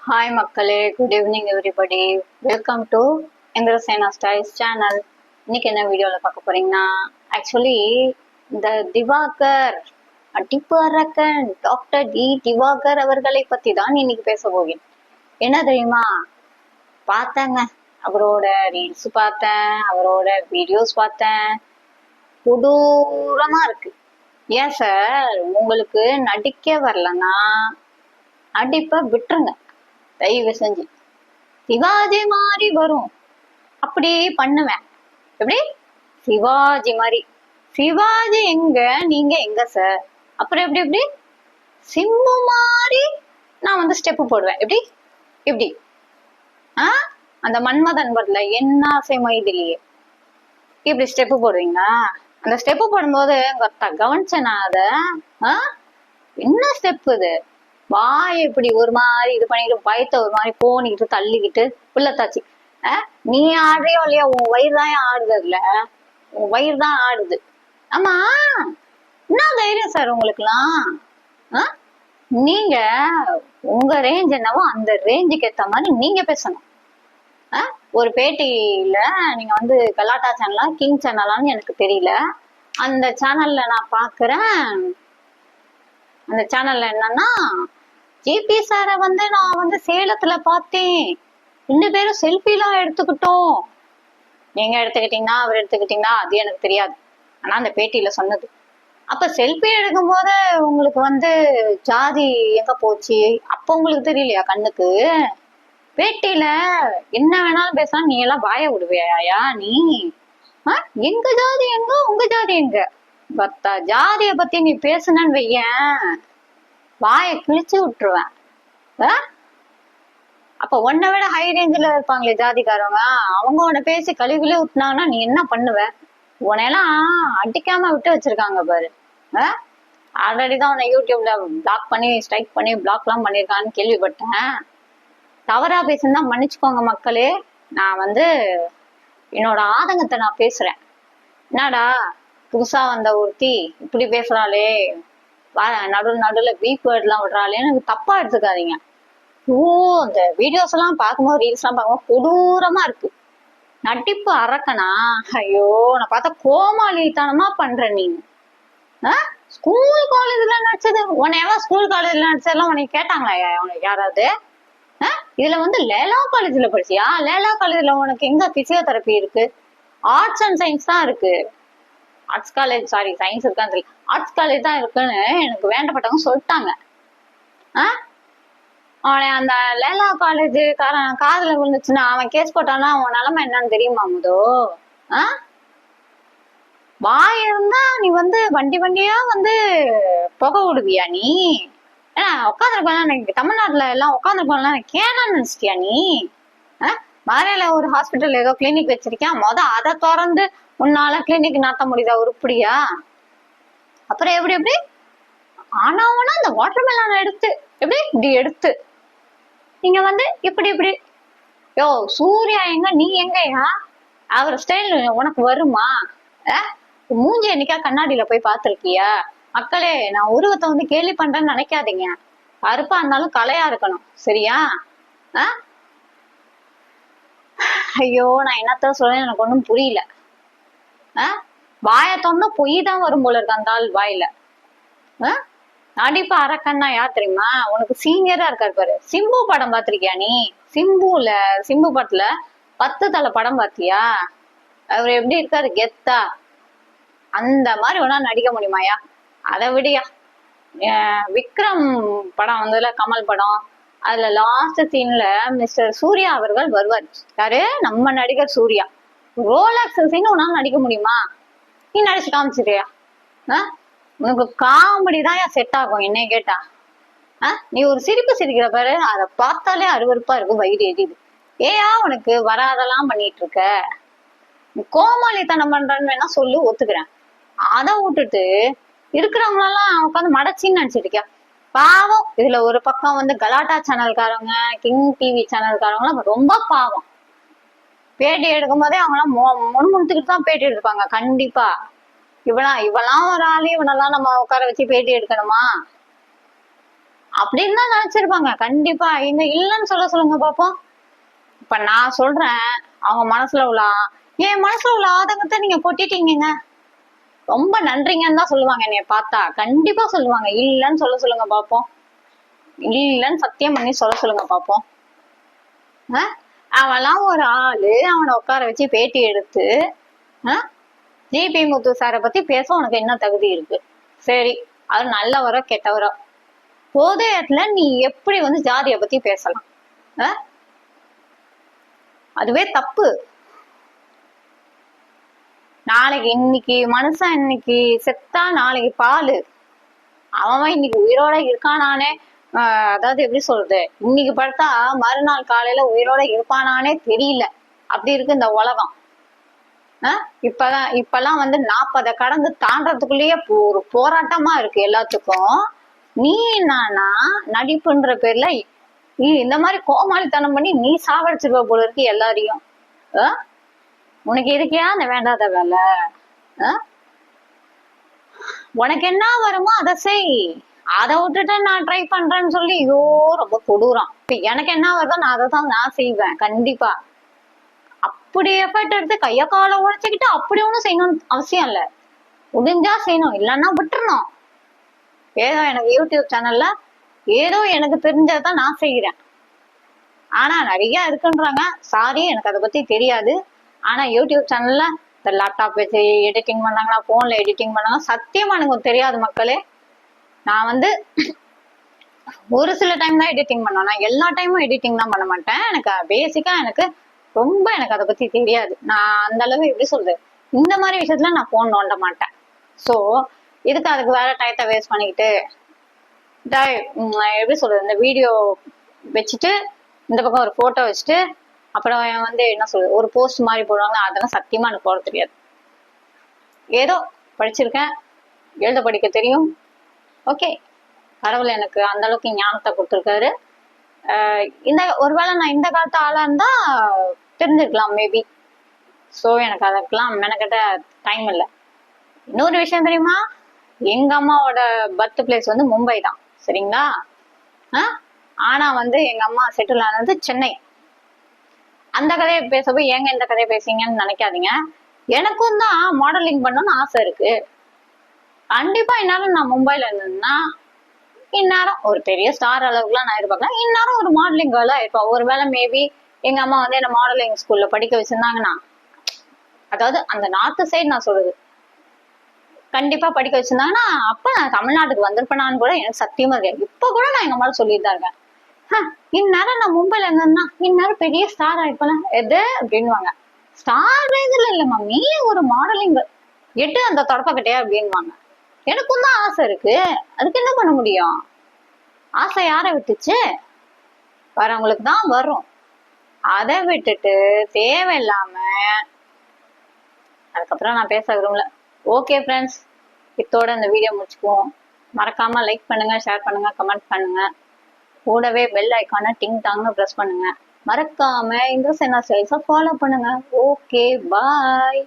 Hi மக்களே, good evening everybody. Welcome to Indrasena styles channel. இன்னைக்கு என்ன வீடியோவில் பார்க்க போறீங்கன்னா, ஆக்சுவலி இந்த திவாகர் அடிப்பு அரக்கன் டாக்டர் டி திவாகர் அவர்களை பத்தி தான் இன்னைக்கு பேச போகிறேன். என்ன தெரியுமா, பார்த்தேங்க, அவரோட ரீல்ஸ் பார்த்தேன், அவரோட வீடியோஸ் பார்த்தேன். கொடூரமா இருக்கு. ஏன் சார், உங்களுக்கு நடிக்க வரலன்னா நடிப்பை விட்டுருங்க தயவு செஞ்சு. சிவாஜி மாதிரி வரும், அப்படி பண்ணுவேன். எப்படி சிவாஜி மாதிரி? சிவாஜி எங்க, நீங்க எங்க சார்? அப்புறம் எப்படி எப்படி சிம்பு மாதிரி நான் வந்து ஸ்டெப்பு போடுவேன். எப்படி எப்படி அந்த மன்மதன் வரல என்ன செய்மைதிலேயே இப்படி ஸ்டெப்பு போடுவீங்களா? அந்த ஸ்டெப்பு போடும்போது கவனிச்சேன் நான் அத. என்ன ஸ்டெப் இது? வாய் இப்படி ஒரு மாதிரி இது பண்ணிட்டு, பயத்தை ஒரு மாதிரி போனிக்கிட்டு தள்ளிக்கிட்டு புள்ளத்தாச்சு. நீ ஆடுறியோ இல்லையா, உன் வயிறு தான் ஆடுது. இல்ல உன் வயிறு தான் ஆடுது. ஆமா, என்ன தைரியம் சார் உங்களுக்குலாம்? நீங்க உங்க ரேஞ்ச் என்னவோ அந்த ரேஞ்சுக்கு ஏத்த மாதிரி நீங்க பேசணும். ஒரு பேட்டியில நீங்க வந்து கலாட்டா சேனலா கிங் சேனலான்னு எனக்கு தெரியல, அந்த சேனல்ல நான் பாக்குறேன். அந்த சேனல்ல என்னன்னா, ஜிபி சார வந்து நான் வந்து சேலத்துல பார்த்தேன், 2 பேரும் செல்ஃபி எல்லாம் எடுத்துக்கிட்டோம். நீங்க எடுத்துக்கிட்டீங்கன்னா அவர் எடுத்துக்கிட்டீங்கன்னா அது எனக்கு தெரியாது, ஆனா அந்த பேட்டியில சொன்னது. அப்ப செல்ஃபி எடுக்கும் போது உங்களுக்கு வந்து ஜாதி எங்க போச்சு? அப்ப உங்களுக்கு தெரியலையா கண்ணுக்கு? பேட்டியில என்ன வேணாலும் பேசலாம், நீ எல்லாம் வாய விடுவியா நீ? எங்க ஜாதி எங்க, உங்க ஜாதி எங்க? பத்தா ஜாதிய பத்தி நீ பேசுனன்னு வையேன், வாயை கிழிச்சு விட்டுருவேன். அப்ப உன்னை விட ஹை ரேஞ்சில இருப்பாங்களே ஜாதிக்காரவங்க, அவங்க உன்னை பேசி கழுவிலே ஊத்துனாங்கன்னா நீ என்ன பண்ணுவ? உன்னையெல்லாம் அடிக்காம விட்டு வச்சிருக்காங்க பாரு. ஆல்ரெடி தான் உன்னை யூடியூப்ல பிளாக் பண்ணி ஸ்ட்ரைக் பண்ணி பிளாக் எல்லாம் பண்ணிருக்கான்னு கேள்விப்பட்டேன். தவறா பேசுனா மன்னிச்சுக்கோங்க மக்களே. நான் வந்து என்னோட ஆதங்கத்தை நான் பேசுறேன். என்னடா புதுசா வந்த ஒருத்தி இப்படி பேசுறாளே, நடுவுல வீக் வேர்ட் எல்லாம் விடுறாளேன்னு எனக்கு தப்பா எடுத்துக்காதீங்க. அந்த வீடியோஸ் எல்லாம் பார்க்கும்போது, ரீல்ஸ் எல்லாம் பார்க்கும்போது கொடூரமா இருக்கு. நடிப்பு அரக்கனா? ஐயோ, நான் பார்த்தா கோமாளித்தனமா பண்ற நீ. ஸ்கூல் காலேஜ்ல நடிச்சது உன்னையவா? ஸ்கூல் காலேஜ்ல நடிச்சதெல்லாம் உனக்கு கேட்டாங்களா யாராவது? இதுல வந்து லேலா காலேஜ்ல படிச்சியா? லேலா காலேஜ்ல உனக்கு எங்க பிசியோதெரப்பி இருக்கு? ஆர்ட்ஸ் அண்ட் சயின்ஸ் தான் இருக்கு. ஆர்ட்ஸ் காலேஜ், சாரி சயின்ஸ் இருக்கான்னு தெரியல, ஆர்ட்ஸ் காலேஜ் தான் இருக்குன்னு எனக்கு வேண்டப்பட்டவங்க சொல்லிட்டாங்க. அவனை அந்த லேலா காலேஜ் காதுல விழுந்துச்சுன்னா அவன் கேஸ் போட்டான்னா அவன் நிலைமை என்னன்னு தெரியுமா? முதோ வாய் இருந்தா நீ வந்து வண்டி வண்டியா வந்து புகை விடுவியா நீ? உட்காந்துருக்கோம் தமிழ்நாட்டுல எல்லாம் உட்காந்துருக்கோம்லாம் கேனான்னு நினைச்சிட்டியா நீ? மதுரையில ஒரு ஹாஸ்பிட்டல் ஏதோ கிளினிக் வச்சிருக்கேன், அதை திறந்து உன்னால கிளினிக் நடத்த முடியுதா? உருப்படியா? அப்புறம் எப்படி எப்படி ஆனாவனா அந்த வாட்டர் மெலன் எடுத்து எப்படி இப்படி எடுத்து நீங்க வந்து இப்படி இப்படி, யோ சூர்யா எங்க, நீ எங்கயா? அவர் ஸ்டைல் உனக்கு வருமா? மூஞ்சி என்னைக்கா கண்ணாடியில போய் பார்த்திருக்கியா? மக்களே, நான் உருவத்தை வந்து கேலி பண்றேன்னு நினைக்காதீங்க. கருப்பா இருந்தாலும் கலையா இருக்கணும், சரியா? ஐயோ, நான் என்னத்த சொல்ல எனக்கு ஒண்ணும் புரியல. வாய தொன்னா பொய் தான் வரும் போல இருக்கு அந்த ஆள் வாயில. நடிப்பு அரக்கன்னா யார் தெரியுமா? உனக்கு சீனியரா இருக்காரு பாரு, சிம்பு படம் பாத்திருக்கியா நீ? சிம்பு படத்துல 10 தலை படம் பாத்தியா? அவர் எப்படி இருக்காரு கெத்தா? அந்த மாதிரி வேணா நடிக்க முடியுமாயா? அதை விடியா. விக்ரம் படம் வந்ததுல, கமல் படம், அதுல லாஸ்ட் சீன்ல மிஸ்டர் சூர்யா அவர்கள் வருவார். யாரு? நம்ம நடிகர் சூர்யா. ரோலக்ஸ் சீன் உன்னால நடிக்க முடியுமா? நீ நடிச்சு காமிச்சிட்டியா? உனக்கு காமெடி தான் செட் ஆகும் என்னைய கேட்டா. நீ ஒரு சிரிப்பு சிரிக்கிற பாரு, அதை பார்த்தாலே அருவருப்பா இருக்கும், வயிறு எரியுது. ஏயா உனக்கு வராதெல்லாம் பண்ணிட்டு இருக்க? கோமாளித்தனம் பண்றன்னு வேணா சொல்லு, ஒத்துக்கிறேன். அதை விட்டுட்டு இருக்கிறவங்களெல்லாம் உட்காந்து மடச்சின்னு நினைச்சிட்டு இருக்கியா? பாவம். இதுல ஒரு பக்கம் வந்து கலாட்டா சேனல்காரங்க, கிங் டிவி சேனல்காரங்க ரொம்ப பாவம். பேட்டி எடுக்கும் போதே அவங்க எல்லாம் முணுமுணுத்துக்கிட்டு தான் பேட்டி எடுப்பாங்க. கண்டிப்பா இவெல்லாம் ஒரு ஆளு, இவனெல்லாம் நம்ம உட்கார வச்சு பேட்டி எடுக்கணுமா? அப்படின்னு தான் நினைச்சிருப்பாங்க. கண்டிப்பா இங்க இல்லைன்னு சொல்லுங்க பாப்போம். இப்ப நான் சொல்றேன், அவங்க மனசுல உள்ள என் மனசுல உள்ள ஆதங்கத்தை நீங்க கொட்டிட்டீங்க, ரொம்ப நன்றிங்கன்னு தான் சொல்லுவாங்க. என்னைய பார்த்தா கண்டிப்பா சொல்லுவாங்க. இல்லன்னு சொல்லுங்க பாப்போம். இல்லன்னு சத்தியம் பண்ணி சொல்லுங்க பாப்போம். அவன்லாம் ஒரு ஆளு, அவனை உட்கார வச்சு பேட்டி எடுத்து ஜிபி முத்து சாரை பத்தி பேச உனக்கு என்ன தகுதி இருக்கு? சரி, அது நல்லவரோ கெட்டவரோ, பொது இடத்துல நீ எப்படி வந்து ஜாதியை பத்தி பேசலாம்? அதுவே தப்பு. நாளைக்கு இன்னைக்கு மனுஷன் இன்னைக்கு செத்தா நாளைக்கு பாலு. அவன் இன்னைக்கு உயிரோட இருக்கானானே, அதாவது எப்படி சொல்றது, இன்னைக்கு படுத்தா மறுநாள் காலையில உயிரோட இருப்பானானே தெரியல. அப்படி இருக்கு இந்த உலகம். இப்பெல்லாம் வந்து 40 கடந்து தாண்டறதுக்குள்ளேயே ஒரு போராட்டமா இருக்கு எல்லாத்துக்கும். நீ என்னன்னா நடிப்புன்ற பேர்ல நீ இந்த மாதிரி கோமாளித்தனம் பண்ணி நீ சாவடிச்சிருவ போல இருக்கு எல்லாரையும். உனக்கு இருக்கியா அந்த வேண்டாத வேலை? உனக்கு என்ன வருமோ அதை செய். அதை விட்டுட்டு நான் ட்ரை பண்றேன்னு சொல்லி ஐயோ ரொம்ப கொடூரம். எனக்கு என்ன வருதோ நான் அதை தான் நான் செய்வேன் கண்டிப்பா. அப்படி எஃபர்ட் எடுத்து கைய காலை உழைச்சிக்கிட்டு அப்படி ஒண்ணும் செய்யணும்னு அவசியம் இல்லை. முடிஞ்சா செய்யணும், இல்லைன்னா விட்டுறணும். ஏதோ எனக்கு யூடியூப் சேனல்ல ஏதோ எனக்கு தெரிஞ்சதான் நான் செய்யறேன். ஆனா நிறைய இருக்குன்றாங்க. சாரி, எனக்கு அதை பத்தி தெரியாது. ஆனா யூடியூப் சேனல்ல இந்த லேப்டாப் வச்சு எடிட்டிங் பண்ணாங்களா, போன்ல எடிட்டிங் பண்ணாங்க, சத்தியமா எனக்கு தெரியாது மக்களே. நான் வந்து ஒரு சில டைம் தான் எடிட்டிங் பண்ணுவேன். நான் எல்லா டைமும் எடிட்டிங் தான் பண்ண மாட்டேன். எனக்கு பேசிக்கா எனக்கு அதை பத்தி தெரியாது. நான் அந்த அளவு எப்படி சொல்றது, இந்த மாதிரி விஷயத்துல நான் போன் நோண்ட மாட்டேன். சோ இதுக்கு அதுக்கு வேற டயத்தை வேஸ்ட் பண்ணிக்கிட்டு எப்படி சொல்றது, இந்த வீடியோ வச்சுட்டு இந்த பக்கம் ஒரு போட்டோ வச்சுட்டு அப்புறம் வந்து என்ன சொல்றது ஒரு போஸ்ட் மாதிரி போடுவாங்க. அதெல்லாம் சத்தியமா எனக்கு போட தெரியாது. ஏதோ படிச்சிருக்கேன், எழுத படிக்க தெரியும். ஓகே, கடவுள் எனக்கு அந்த அளவுக்கு ஞானத்தை கொடுத்துருக்காரு. இந்த ஒருவேளை நான் இந்த காலத்து ஆளா இருந்தா தெரிஞ்சிருக்கலாம் மேபி. ஸோ எனக்கு அதுக்கெல்லாம் மெனக்கிட்ட டைம் இல்லை. இன்னொரு விஷயம் தெரியுமா, எங்க அம்மாவோட பர்த் பிளேஸ் வந்து மும்பை தான், சரிங்களா? ஆனா வந்து எங்க அம்மா செட்டில் ஆனது சென்னை. அந்த கதையை பேசப்போ ஏங்க இந்த கதையை பேசுறீங்கன்னு நினைக்காதீங்க. எனக்கும் தான் மாடலிங் பண்ணணும்னு ஆசை இருக்கு. கண்டிப்பா இந்நேரம் நான் மும்பைல இருந்தேன்னா இந்நேரம் ஒரு பெரிய ஸ்டார் அளவுக்குலாம் நான் எதிர்பார்க்கலாம். இந்நேரம் ஒரு மாடலிங் கேர்ளா இருப்பேன். ஒருவேளை மேபி எங்க அம்மா வந்து என்ன மாடலிங் ஸ்கூல்ல படிக்க வச்சிருந்தாங்கன்னா, அதாவது அந்த நார்த் சைடு நான் சொல்றது, கண்டிப்பா படிக்க வச்சிருந்தாங்கன்னா அப்ப நான் தமிழ்நாட்டுக்கு வந்திருப்பேனான்னு கூட எனக்கு சத்தியமா தெரியாது. இப்ப கூட நான் எங்க அம்மாவை சொல்லிட்டு தான் இருக்கேன், இந்நேரம் நான் மும்பைல இருந்தேன்னா இந்நேரம் பெரிய ஸ்டார் ஆயிருப்பேன். எது அப்படின்வாங்க. ஸ்டார் ரேஞ்சில் இல்ல மம்மி, ஒரு மாடலிங் எட்டு அந்த தொடப்பக்கட்டையா அப்படின்வாங்க. எனக்கும் தான் ஆசை இருக்கு, அதுக்கு என்ன பண்ண முடியும்? ஆசை யாரை விட்டுச்சு? வரவங்களுக்கு தான் வரும். அதை விட்டுட்டு தேவையில்லாம அதுக்கப்புறம் நான் பேச விரும்பல. ஓகே ஃப்ரெண்ட்ஸ், இதோட இந்த வீடியோ முடிச்சுக்குவோம். மறக்காம லைக் பண்ணுங்க, ஷேர் பண்ணுங்க, கமெண்ட் பண்ணுங்க. கூடவே பெல் ஐக்கான டிங் டாங்னு பிரஸ் பண்ணுங்க. மறக்காம இந்த சேனல் ஃபாலோ பண்ணுங்க. ஓகே, பாய்.